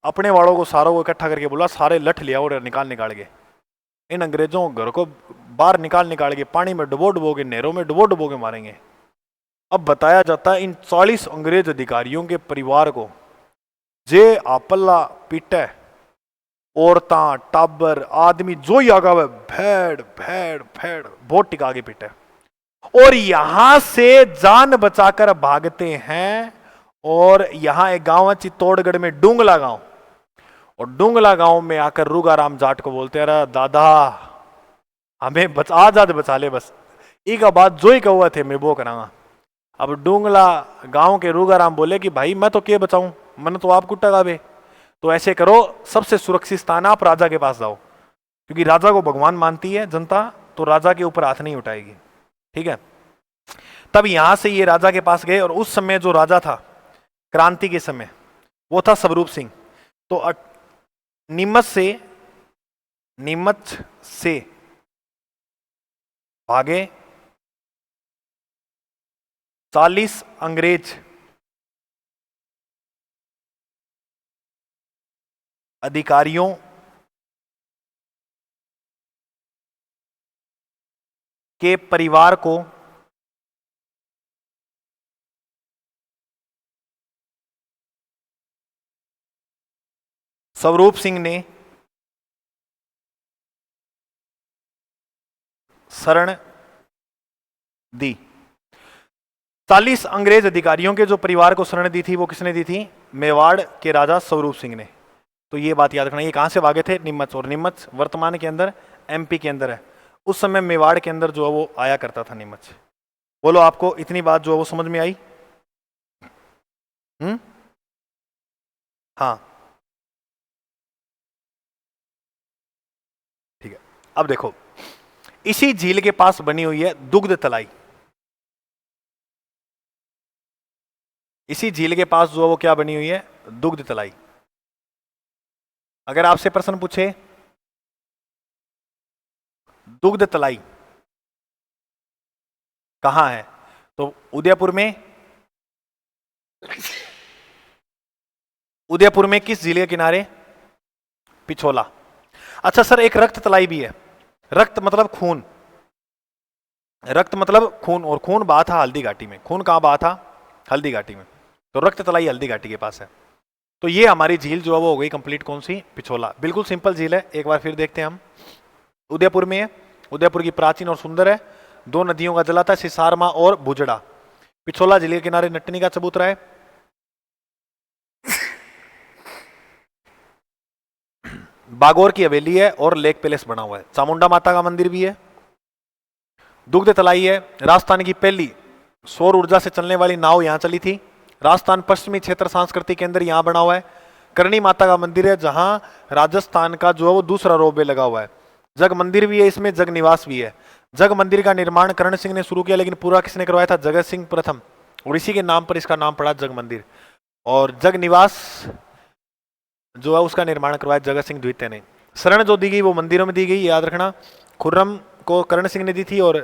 अपने वालों को सारों को इकट्ठा करके बोला, सारे लठ लिया और निकाल के इन अंग्रेजों घर को बाहर निकाल के पानी में डुबो के, नहरों में डुबो के मारेंगे। अब बताया जाता है इन 40 अंग्रेज अधिकारियों के परिवार को जे आपल्ला पीटे, औरतां, टाबर, आदमी जो ही आगा हुआ भेड़ भेड़ भेड़ बहुत टिका के पीटे और यहां से जान बचाकर भागते हैं। और यहां एक गांव है चित्तौड़गढ़ में, डूंगला गांव, और डूंगला गांव में आकर रूगाराम जाट को बोलते हैं, दादा हमें आजाद बचा ले बस, एक बात जो ही कहुआ थे मैं वो करांगा। अब डूंगला गांव के रूगाराम बोले कि भाई मैं तो क्या बचाऊं, मैंने तो आप कुट्टा गावे, तो ऐसे करो सबसे सुरक्षित स्थान आप राजा के पास जाओ, क्योंकि राजा को भगवान मानती है जनता, तो राजा के ऊपर हाथ नहीं उठाएगी। ठीक है, तब यहां से ये राजा के पास गए और उस समय जो राजा था क्रांति के समय वो था स्वरूप सिंह। तो नीमच से भागे 40 अंग्रेज अधिकारियों के परिवार को स्वरूप सिंह ने शरण दी। 40 अंग्रेज अधिकारियों के जो परिवार को शरण दी थी वो किसने दी थी? मेवाड़ के राजा स्वरूप सिंह ने। तो ये बात याद रखना। ये कहां से भागे थे? नीमच। और नीमच वर्तमान के अंदर एमपी के अंदर है। उस समय मेवाड़ के अंदर जो है वो आया करता था नीमच। बोलो आपको इतनी बात जो है वो समझ में आई? हाँ ठीक है। अब देखो इसी झील के पास बनी हुई है दुग्ध तलाई। इसी झील के पास जो है वो क्या बनी हुई है? दुग्ध तलाई। अगर आपसे प्रश्न पूछे दुग्ध तलाई कहां है, तो उदयपुर में। उदयपुर में किस झील के किनारे? पिछोला। अच्छा सर, एक रक्त तलाई भी है। रक्त मतलब खून, रक्त मतलब खून, और खून बहा था हल्दी घाटी में। खून कहां बहा था? हल्दी घाटी में। तो रक्त तलाई हल्दी घाटी के पास है। तो ये हमारी झील जो है वो हो गई कंप्लीट। कौन सी? पिछोला। बिल्कुल सिंपल झील है, एक बार फिर देखते हैं हम। उदयपुर में है, उदयपुर की प्राचीन और सुंदर है, दो नदियों का जलाता है, सिसारमा और भुजड़ा। पिछोला झील के किनारे नटनी का चबूतरा है। बागौर की हवेली है और लेक पैलेस बना हुआ है। चामुंडा माता का मंदिर भी है। दुग्ध तलाई है। राजस्थान की पहली सौर ऊर्जा से चलने वाली नाव यहां चली थी। राजस्थान पश्चिमी क्षेत्र सांस्कृतिक केंद्र यहां बना हुआ है। करणी माता का मंदिर है, जहां राजस्थान का जो है वो दूसरा रोपवे लगा हुआ है। जग मंदिर भी है, इसमें जग निवास भी है। जग मंदिर का निर्माण करण सिंह ने शुरू किया, लेकिन पूरा किसने करवाया था? जगत सिंह प्रथम। और इसी के नाम पर इसका नाम पड़ा जग मंदिर। और जग निवास जो है उसका निर्माण करवाया जगत सिंह द्वितीय ने। शरण जो दी गई वो मंदिरों में दी गई, याद रखना। खुर्रम को करण सिंह ने दी थी, और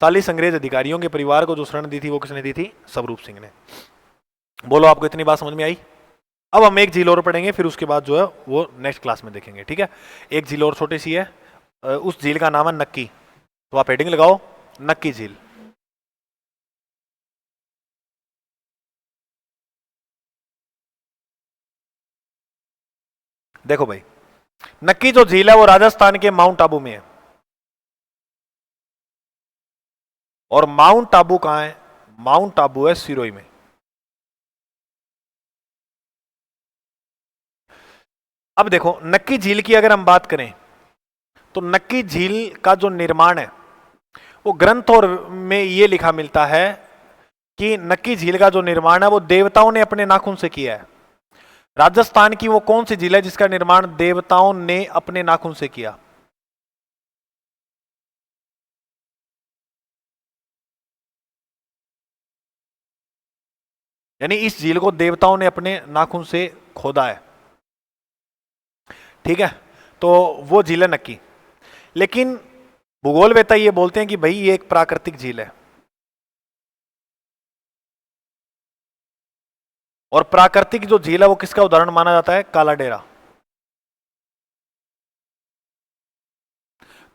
40 अंग्रेज अधिकारियों के परिवार को जो शरण दी थी वो किसने दी थी? स्वरूप सिंह ने। बोलो, आपको इतनी बात समझ में आई? अब हम एक झील और पढ़ेंगे, फिर उसके बाद जो है वो नेक्स्ट क्लास में देखेंगे, ठीक है। एक झील और छोटी सी है, उस झील का नाम है नक्की। तो आप हेडिंग लगाओ, नक्की झील। देखो भाई, नक्की जो झील है वो राजस्थान के माउंट आबू में है। और माउंट आबू कहां है? माउंट आबू है सिरोही में। अब देखो, नक्की झील की अगर हम बात करें तो नक्की झील का जो निर्माण है वो ग्रंथ और में ये लिखा मिलता है कि नक्की झील का जो निर्माण है वो देवताओं ने अपने नाखून से किया है। राजस्थान की वो कौन सी झील है जिसका निर्माण देवताओं ने अपने नाखून से किया? यानी इस झील को देवताओं ने अपने नाखून से खोदा है, ठीक है। तो वो झील है नक्की। लेकिन भूगोलवेत्ता ये बोलते हैं कि भाई ये एक प्राकृतिक झील है। और प्राकृतिक जो झील है वो किसका उदाहरण माना जाता है? काला डेरा।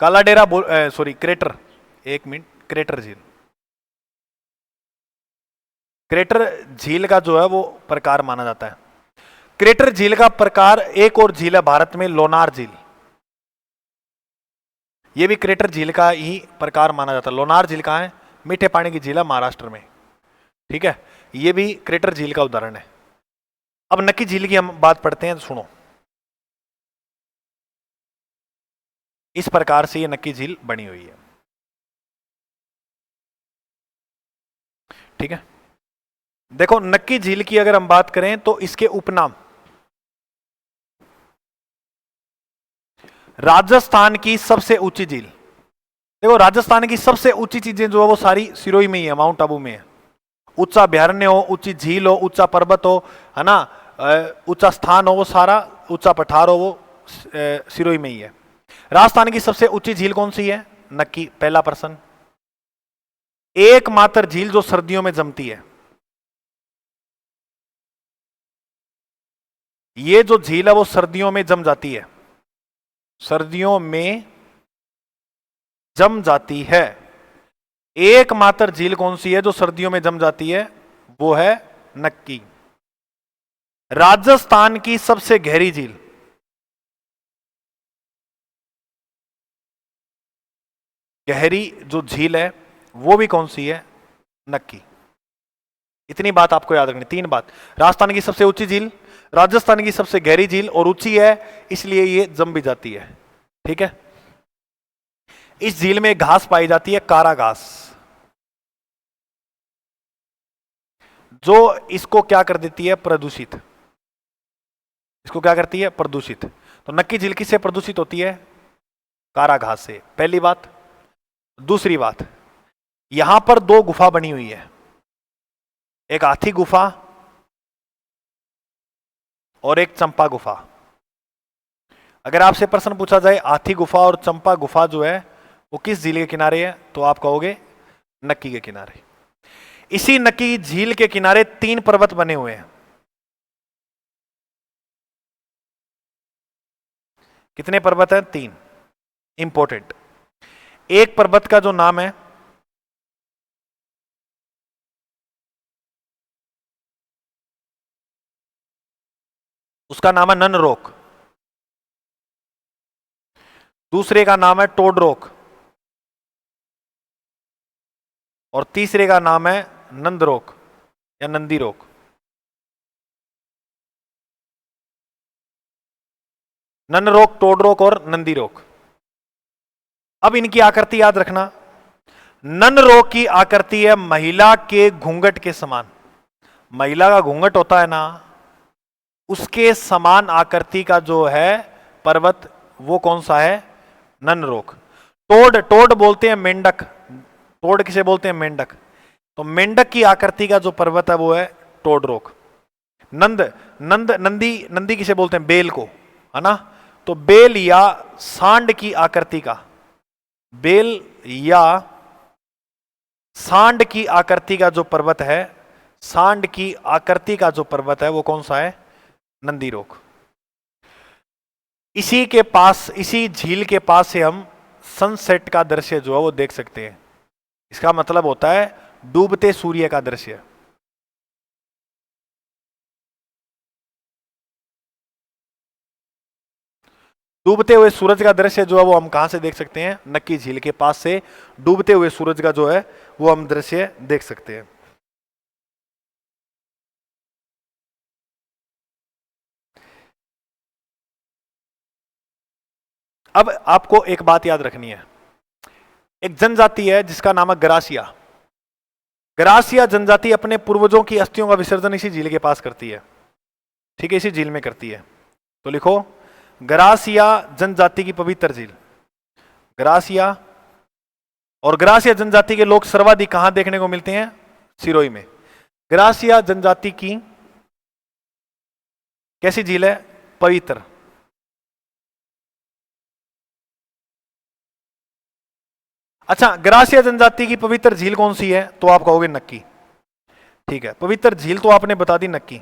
काला डेरा सॉरी, क्रेटर, एक मिनट, क्रेटर झील। क्रेटर झील का जो है वो प्रकार माना जाता है। क्रेटर झील का प्रकार, एक और झील है भारत में, लोनार झील। ये भी क्रेटर झील का ही प्रकार माना जाता है। लोनार झील कहां है? मीठे पानी की झील है महाराष्ट्र में, ठीक है। ये भी क्रेटर झील का उदाहरण है। अब नक्की झील की हम बात पढ़ते हैं, तो सुनो। इस प्रकार से ये नक्की झील बनी हुई है, ठीक है। देखो, नक्की झील की अगर हम बात करें तो इसके उपनाम, राजस्थान की सबसे ऊंची झील। देखो, राजस्थान की सबसे ऊंची चीजें जो है वो सारी सिरोही में ही है, माउंट आबू में है। ऊंचा अभ्यारण्य हो, ऊंची झील हो, ऊंचा पर्वत हो, है ना, ऊंचा स्थान हो, वो सारा, ऊंचा पठार हो, वो सिरोही में ही है। राजस्थान की सबसे ऊंची झील कौन सी है? नक्की। पहला प्रश्न। एकमात्र झील जो सर्दियों में जमती है। ये जो झील है वो सर्दियों में जम जाती है, सर्दियों में जम जाती है। एकमात्र झील कौन सी है जो सर्दियों में जम जाती है? वो है नक्की। राजस्थान की सबसे गहरी झील, गहरी जो झील है वो भी कौन सी है? नक्की। इतनी बात आपको याद रखनी, तीन बात। राजस्थान की सबसे ऊंची झील, राजस्थान की सबसे गहरी झील, और ऊंची है इसलिए ये जम भी जाती है, ठीक है। इस झील में घास पाई जाती है, कारा घास, जो इसको क्या कर देती है? प्रदूषित। इसको क्या करती है? प्रदूषित। तो नक्की झील किससे प्रदूषित होती है? कारा घास से, पहली बात। दूसरी बात, यहां पर दो गुफा बनी हुई है, एक हाथी गुफा और एक चंपा गुफा। अगर आपसे प्रश्न पूछा जाए हाथी गुफा और चंपा गुफा जो है वो किस झील के किनारे है, तो आप कहोगे नक्की के किनारे। इसी नक्की झील के किनारे तीन पर्वत बने हुए हैं। कितने पर्वत हैं? तीन। इंपॉर्टेंट। एक पर्वत का जो नाम है उसका नाम है नन रोक। दूसरे का नाम है टोड रोक। और तीसरे का नाम है नंद रोक या नंदी रोक। नन रोक, टोड रोक और नंदी रोक। अब इनकी आकृति याद रखना। नन रोक की आकृति है महिला के घूंघट के समान। महिला का घूंघट होता है ना, उसके समान आकृति का जो है पर्वत, वो कौन सा है? नन रोक। टोड, टोड बोलते हैं मेंढक। टोड किसे बोलते हैं? मेंढक। तो मेंढक की आकृति का जो पर्वत है वो है टोड रोक। नंद, नंद, नंदी, नंदी किसे बोलते हैं? बेल को, है ना। तो बेल या सांड की आकृति का, बेल या सांड की आकृति का जो पर्वत है, सांड की आकृति का जो पर्वत है वो कौन सा है? नंदी रोक। इसी के पास, इसी झील के पास से हम सनसेट का दृश्य जो है वो देख सकते हैं। इसका मतलब होता है डूबते सूर्य का दृश्य। डूबते हुए सूरज का दृश्य जो है वो हम कहां से देख सकते हैं? नक्की झील के पास से डूबते हुए सूरज का जो है वो हम दृश्य देख सकते हैं। अब आपको एक बात याद रखनी है। एक जनजाति है जिसका नाम है गरासिया। गरासिया जनजाति अपने पूर्वजों की अस्थियों का विसर्जन इसी झील के पास करती है। ठीक है, इसी झील में करती है। तो लिखो, गरासिया जनजाति की पवित्र झील। गरासिया। और गरासिया जनजाति के लोग सर्वाधिक कहां देखने को मिलते हैं? सिरोही में। गरासिया जनजाति की कैसी झील है? पवित्र। अच्छा, गरासिया जनजाति की पवित्र झील कौन सी है? तो आप कहोगे नक्की। ठीक है, पवित्र झील तो आपने बता दी, नक्की।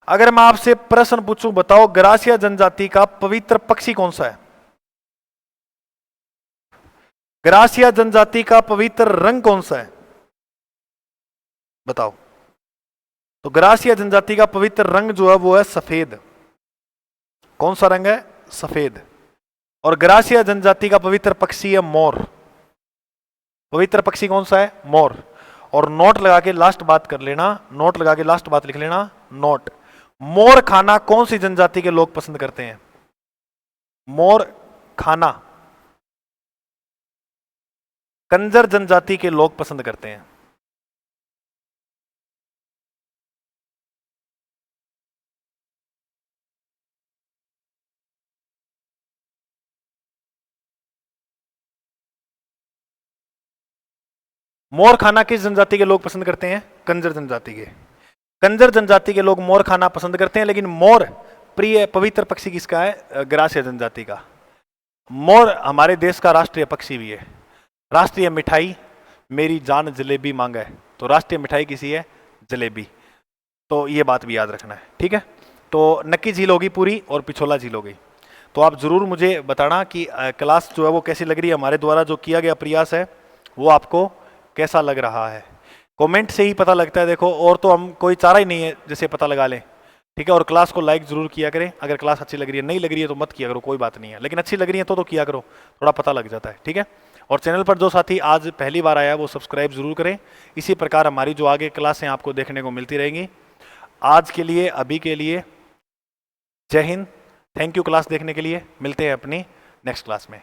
अगर मैं आपसे प्रश्न पूछूं, बताओ गरासिया जनजाति का पवित्र पक्षी कौन सा है? गरासिया जनजाति का पवित्र रंग कौन सा है? बताओ। तो गरासिया जनजाति का पवित्र रंग जो है वो है सफेद। कौन सा रंग है? सफेद। और गरासिया जनजाति का पवित्र पक्षी है मोर। पवित्र पक्षी कौन सा है? मोर। और नोट लगा के लास्ट बात कर लेना, नोट लगा के लास्ट बात लिख लेना, नोट। मोर खाना कौन सी जनजाति के लोग पसंद करते हैं? मोर खाना कंजर जनजाति के लोग पसंद करते हैं। मोर खाना किस जनजाति के लोग पसंद करते हैं? कंजर जनजाति के। कंजर जनजाति के लोग मोर खाना पसंद करते हैं। लेकिन मोर प्रिय पवित्र पक्षी किसका है? गरासिया जनजाति का। मोर हमारे देश का राष्ट्रीय पक्षी भी है। राष्ट्रीय मिठाई मेरी जान जलेबी मांगा है, तो राष्ट्रीय मिठाई किसी है? जलेबी। तो ये बात भी याद रखना है, ठीक है। तो नक्की झील होगी पूरी और पिछोला झील हो गई। तो आप जरूर मुझे बताना कि क्लास जो है वो कैसी लग रही है, हमारे द्वारा जो किया गया प्रयास है वो आपको कैसा लग रहा है। कमेंट से ही पता लगता है, देखो, और तो हम कोई चारा ही नहीं है जैसे पता लगा लें, ठीक है। और क्लास को लाइक जरूर किया करें। अगर क्लास अच्छी लग रही है, नहीं लग रही है तो मत किया करो, कोई बात नहीं है। लेकिन अच्छी लग रही है तो किया करो, थोड़ा पता लग जाता है, ठीक है। और चैनल पर जो साथी आज पहली बार आया वो सब्सक्राइब जरूर करें। इसी प्रकार हमारी जो आगे क्लासें आपको देखने को मिलती रहेंगी। आज के लिए, अभी के लिए जय हिंद, थैंक यू क्लास देखने के लिए। मिलते हैं अपनी नेक्स्ट क्लास में।